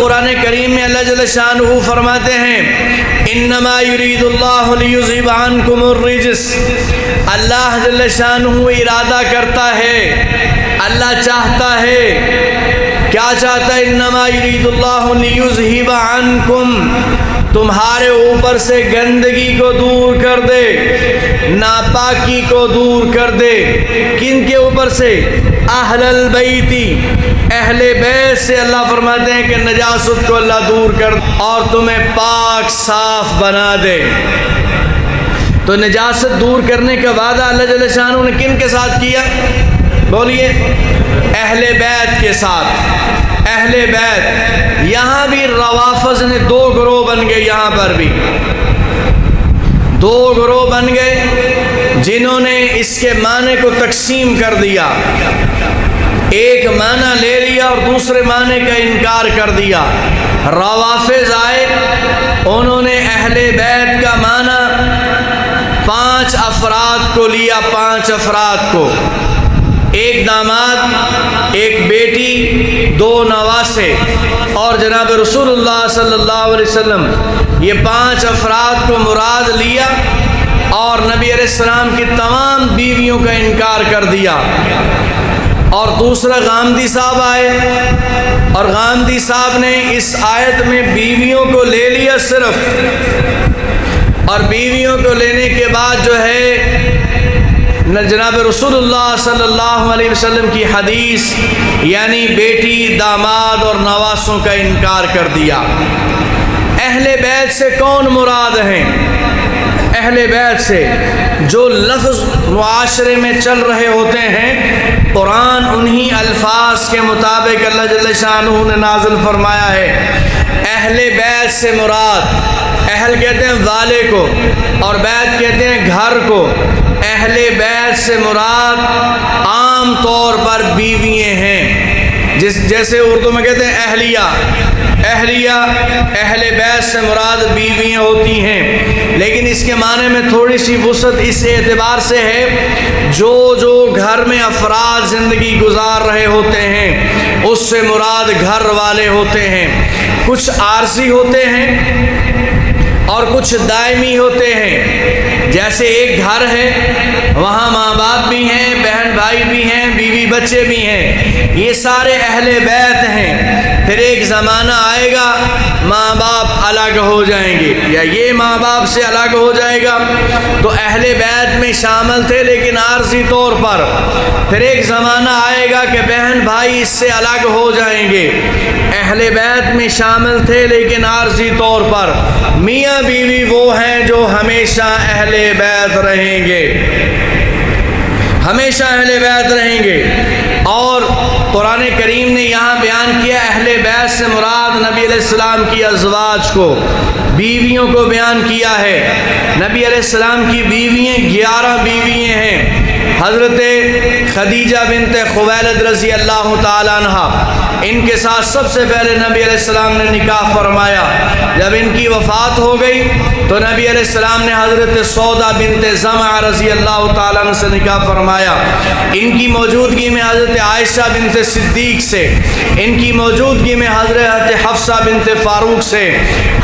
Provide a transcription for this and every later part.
قرآن کریم میں اللہ جل شانہ فرماتے ہیں انما یرید اللہ لیذھب عنکم الرجس، اللہ جل شانہ ارادہ کرتا ہے، اللہ چاہتا ہے، کیا چاہتا ہے؟ انما یرید اللہ لیذھب عنکم، تمہارے اوپر سے گندگی کو دور کر دے، ناپاکی کو دور کر دے۔ کن کے اوپر سے؟ اہل البیتی، اہل بیت سے اللہ فرماتے ہیں کہ نجاست کو اللہ دور کر دے اور تمہیں پاک صاف بنا دے۔ تو نجاست دور کرنے کا وعدہ اللہ جل شانہ نے کن کے ساتھ کیا؟ بولیے، اہل بیت کے ساتھ۔ اہل بیت، یہاں بھی روافض نے دو گروہ بن گئے، یہاں پر بھی دو گروہ بن گئے جنہوں نے اس کے معنی کو تقسیم کر دیا، ایک معنی لے لیا اور دوسرے معنی کا انکار کر دیا۔ روافض آئے، انہوں نے اہل بیت کا معنی 5 افراد کو لیا، 5 افراد کو، ایک داماد، ایک بیٹی، 2 نواسے اور جناب رسول اللہ صلی اللہ علیہ وسلم، یہ 5 افراد کو مراد لیا اور نبی علیہ السلام کی تمام بیویوں کا انکار کر دیا۔ اور دوسرا غامدی صاحب آئے اور غامدی صاحب نے اس آیت میں بیویوں کو لے لیا صرف، اور بیویوں کو لینے کے بعد جو ہے جناب رسول اللہ صلی اللہ علیہ وسلم کی حدیث یعنی بیٹی، داماد اور نواسوں کا انکار کر دیا۔ اہل بیت سے کون مراد ہیں؟ اہل بیت سے جو لفظ معاشرے میں چل رہے ہوتے ہیں، قرآن انہی الفاظ کے مطابق اللہ جل شانہ نے نازل فرمایا ہے۔ اہل بیت سے مراد، اہل کہتے ہیں والے کو اور بیت کہتے ہیں گھر کو، اہل بیت سے مراد عام طور پر بیوییں ہیں، جیسے اردو میں کہتے ہیں اہلیہ، اہل بیت سے مراد بیویاں ہوتی ہیں، لیکن اس کے معنی میں تھوڑی سی وسعت اس اعتبار سے ہے جو گھر میں افراد زندگی گزار رہے ہوتے ہیں اس سے مراد گھر والے ہوتے ہیں۔ کچھ عارضی ہوتے ہیں اور کچھ دائمی ہوتے ہیں، جیسے ایک گھر ہے، وہاں ماں باپ بھی ہیں، بہن بھائی بھی ہیں، بیوی بچے بھی ہیں، یہ سارے اہل بیت ہیں۔ پھر ایک زمانہ آئے گا ماں باپ الگ ہو جائیں گے یا یہ ماں باپ سے الگ ہو جائے گا، تو اہل بیت میں شامل تھے لیکن عارضی طور پر۔ پھر ایک زمانہ آئے گا کہ بہن بھائی اس سے الگ ہو جائیں گے، اہل بیت میں شامل تھے لیکن عارضی طور پر۔ میاں بیوی وہ ہیں جو ہمیشہ اہل بیت رہیں گے، ہمیشہ اہل بیت رہیں گے۔ اور قرآن کریم نے یہاں بیان کیا اہل بیت سے مراد نبی علیہ السلام کی ازواج کو، بیویوں کو بیان کیا ہے۔ نبی علیہ السلام کی بیوییں 11 بیوییں ہیں۔ حضرت خدیجہ بنت خویلد رضی اللہ تعالیٰ عنہ، ان کے ساتھ سب سے پہلے نبی علیہ السلام نے نکاح فرمایا۔ جب ان کی وفات ہو گئی تو نبی علیہ السلام نے حضرت سودا بنت زمع رضی اللہ تعالیٰ عنہ سے نکاح فرمایا۔ ان کی موجودگی میں حضرت عائشہ بنت صدیق سے، ان کی موجودگی میں حضرت حفصہ بنت فاروق سے،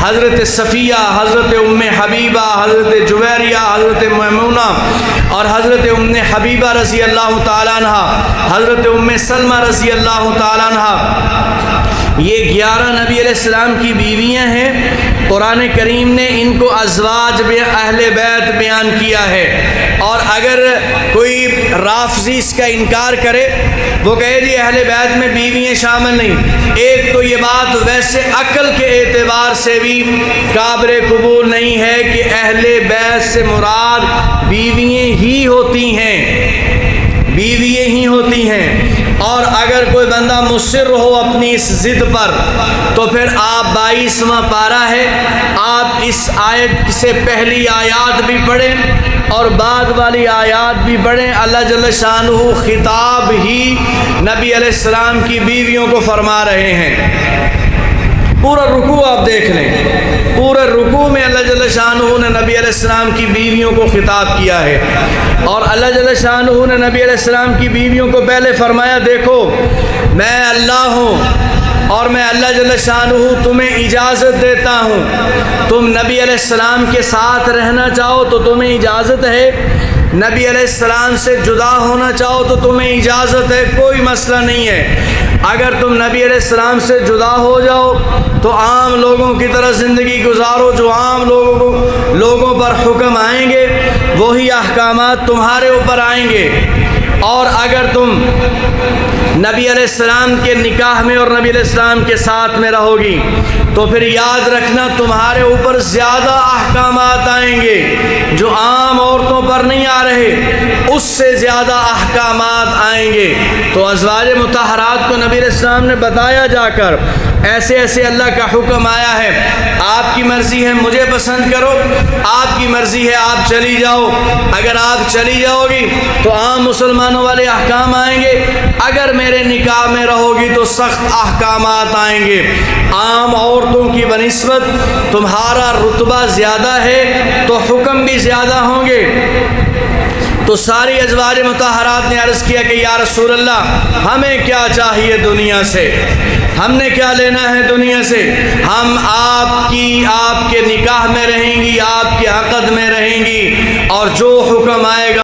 حضرت صفیہ، حضرت ام حبیبہ، حضرت جویریہ، حضرت میمونہ اور حضرت ام حبیبہ رضی اللہ تعالیٰ عنہ، حضرت ام سلمہ رضی اللہ تعالیٰ عنہ، یہ 11 نبی علیہ السلام کی بیویاں ہیں۔ قرآن کریم نے ان کو ازواج اہل بیت بیان کیا ہے۔ اور اگر کوئی رافضی اس کا انکار کرے، وہ کہے جی اہل بیت میں بیویاں شامل نہیں، ایک تو یہ بات ویسے عقل کے اعتبار سے بھی قابل قبول نہیں ہے کہ اہل بیت سے مراد بیویاں ہی ہوتی ہیں، بیویاں ہی ہوتی ہیں۔ اور اگر کوئی بندہ مصر ہو اپنی اس ضد پر تو پھر آپ 22واں پارہ ہے، آپ اس آیت سے پہلی آیات بھی پڑھیں اور بعد والی آیات بھی پڑھیں۔ اللہ جل شانہ خطاب ہی نبی علیہ السلام کی بیویوں کو فرما رہے ہیں۔ پورا رکوع آپ دیکھ لیں، پورے رکوع میں اللہ جل شانہ نے نبی علیہ السلام کی بیویوں کو خطاب کیا ہے۔ اور اللہ جل شانہ نے نبی علیہ السلام کی بیویوں کو پہلے فرمایا، دیکھو میں اللہ ہوں اور میں اللہ جل شانہ تمہیں اجازت دیتا ہوں، تم نبی علیہ السلام کے ساتھ رہنا چاہو تو تمہیں اجازت ہے، نبی علیہ السلام سے جدا ہونا چاہو تو تمہیں اجازت ہے، کوئی مسئلہ نہیں ہے۔ اگر تم نبی علیہ السلام سے جدا ہو جاؤ تو عام لوگوں کی طرح زندگی گزارو، جو عام لوگوں پر حکم آئیں گے وہی احکامات تمہارے اوپر آئیں گے۔ اور اگر تم نبی علیہ السلام کے نکاح میں اور نبی علیہ السلام کے ساتھ میں رہو گی تو پھر یاد رکھنا تمہارے اوپر زیادہ احکامات آئیں گے، جو عام عورتوں پر نہیں آ رہے، اس سے زیادہ احکامات آئیں گے۔ تو ازواج مطہرات کو نبی علیہ السلام نے بتایا جا کر ایسے ایسے اللہ کا حکم آیا ہے، آپ کی مرضی ہے مجھے پسند کرو، آپ کی مرضی ہے آپ چلی جاؤ۔ اگر آپ چلی جاؤ گی تو عام مسلمانوں والے احکام آئیں گے، اگر میرے نکاح میں رہو گی تو سخت احکامات آئیں گے۔ عام عورتوں کی بنسبت تمہارا رتبہ زیادہ ہے تو حکم بھی زیادہ ہوں گے۔ تو ساری ازواج مطہرات نے عرض کیا کہ یا رسول اللہ ہمیں کیا چاہیے دنیا سے، ہم نے کیا لینا ہے دنیا سے، ہم آپ کے نکاح میں رہیں گی، آپ کے عقد میں رہیں گی، اور جو حکم آئے گا